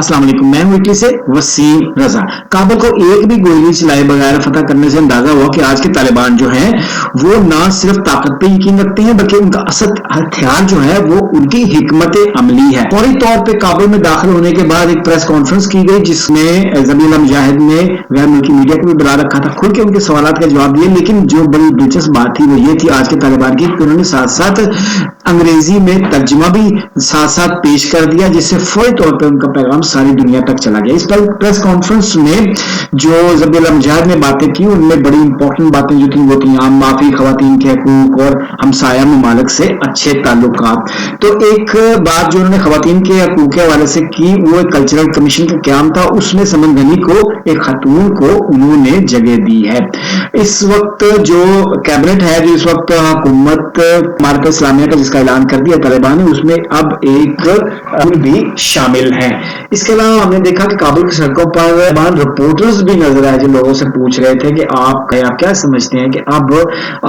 अस्सलाम वालेकुम, मैं हूं इटली से वसीम रजा। काबुल को एक भी गोली चलाए बगैर फतह करने से अंदाजा हुआ कि आज के तालिबान जो हैं वो ना सिर्फ ताकत पे यकीन रखते हैं बल्कि उनका असल हथियार जो है वो उनकी हिकमत अमली है। फौरी तौर पे काबुल में दाखिल होने के बाद एक प्रेस कॉन्फ्रेंस की गई जिसमें ज़बीहुल्लाह मुजाहिद ने गैर मुल्की मीडिया को भी बुला रखा था, खुल के उनके सवालों का जवाब दिए। लेकिन जो बड़ी दिलचस्प बात थी वो ये थी आज के तालिबान की कि उन्होंने साथ साथ अंग्रेजी में तर्जुमा भी साथ साथ पेश कर दिया, जिससे फौरी तौर पर उनका पैगाम सारी दुनिया तक चला गया। इस प्रेस कॉन्फ्रेंस में जो ज़बीहुल्लाह मुजाहिद ने बातें की उनमें बड़ी इंपॉर्टेंट बातें जो थी वो थी आम माफी, खवातीन के हकूक और हमसाया ममालिक से अच्छे ताल्लुकात। तो एक बात जो उन्होंने खवातीन के हकूक के हवाले से की वो एक कल्चरल कमीशन का क्याम था, उसमें समन गनी को एक खातून को उन्होंने जगह दी है। इस वक्त जो कैबिनेट है जो इस वक्त हुकूमत इमारत इस्लामिया का जिसका ऐलान कर दिया तालिबान ने, उसमें अब एक भी शामिल है। इसके अलावा हमने देखा कि काबुल की सड़कों पर रिपोर्टर्स भी नजर आए जो लोगों से पूछ रहे थे कि आप क्या समझते हैं कि अब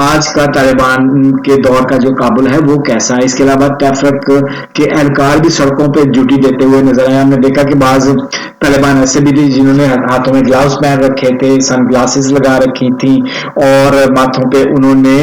आज का तालिबान के दौर का जो काबुल है वो कैसा है। इसके अलावा ट्रैफिक के एहलकार भी सड़कों पर ड्यूटी देते हुए नजर आए। हमने देखा कि बाज तालिबान ऐसे भी थे जिन्होंने हाथों में ग्लव्स पहन रखे थे, सन ग्लासेस लगा रखी थी और माथों पे उन्होंने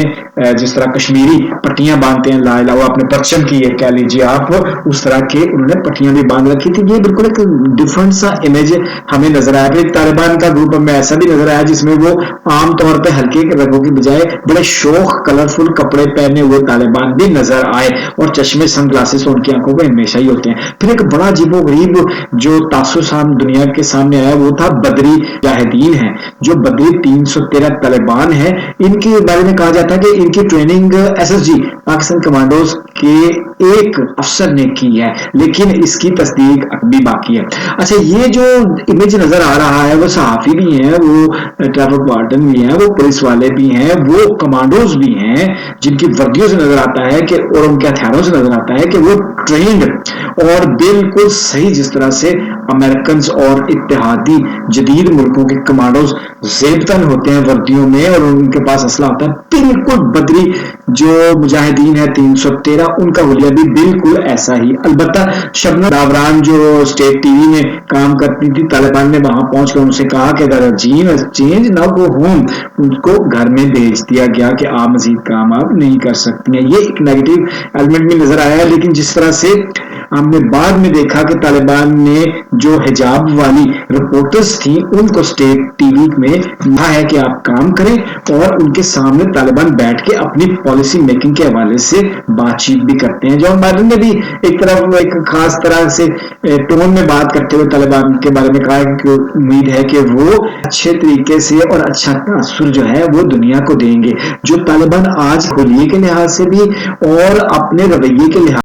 जिस तरह कश्मीरी पट्टियां बांधते हैं ला इलावा अपने परचम की, ये कह लीजिए आप, उस तरह के उन्होंने पट्टियां भी बांध रखी थी। ये बिल्कुल एक डिफरेंट सा इमेज हमें नजर आया। फिर तालिबान का ग्रुप हमें ऐसा भी नजर आया जिसमें वो आमतौर पर हल्के रंगों की बजाय बड़े शौक कलरफुल कपड़े पहने हुए तालिबान भी नजर आए और चश्मे सन ग्लासेस उनकी आंखों पर हमेशा ही होते हैं। फिर एक बड़ा अजीबो गरीब जो तासुस दुनिया के सामने आया वो था बदरी मुजाहिदीन है। जो बदरी 313 तालिबान है, इनके बारे में कहा जाता है कि इनकी ट्रेनिंग एसएसजी पाकिस्तान कमांडोज के एक अफसर ने की है, लेकिन इसकी तस्दीक अभी बाकी है। अच्छा, ये जो इमेज नजर आ रहा है वो सहाफी भी हैं, वो ट्रैफिक वार्डन भी हैं, वो पुलिस वाले भी हैं, वो कमांडोज भी हैं जिनकी वर्दियों से नजर आता है कि और उनके हथियारों से नजर आता है कि वो ट्रेंड और बिल्कुल सही जिस तरह से अमेरिकन और इत्तेहादी जदीद मुल्कों के कमांडोज ज़ेबतन होते हैं वर्दियों में और उनके पास असला होता है, बिल्कुल बदरी जो मुजाहिदीन है 313 उनका हुलिया भी बिल्कुल ऐसा ही। अलबत्ता शबनम दावरान जो स्टेट टीवी में काम करती थी, तालिबान ने वहां पहुंचकर उनसे कहा कि अगर चेंज ना गो होम, उनको घर में भेज दिया गया कि आप मजीद काम आप नहीं कर सकती हैं। ये एक नेगेटिव एलिमेंट भी नजर आया है। लेकिन जिस तरह से हमने बाद में देखा कि तालिबान ने जो हिजाब वाली रिपोर्टर्स थी उनको स्टेट टीवी में कहा है कि आप काम करें और उनके सामने तालिबान बैठ के अपनी पॉलिसी मेकिंग के हवाले से बातचीत भी करते हैं। जो बाइडेन ने भी एक तरफ एक खास तरह से टोन में बात करते हुए तालिबान के बारे में कहा है कि उम्मीद है कि वो अच्छे तरीके से और अच्छा तासुर जो है वो दुनिया को देंगे। जो तालिबान आज हुलिये के लिहाज से भी और अपने रवैये के लिहाज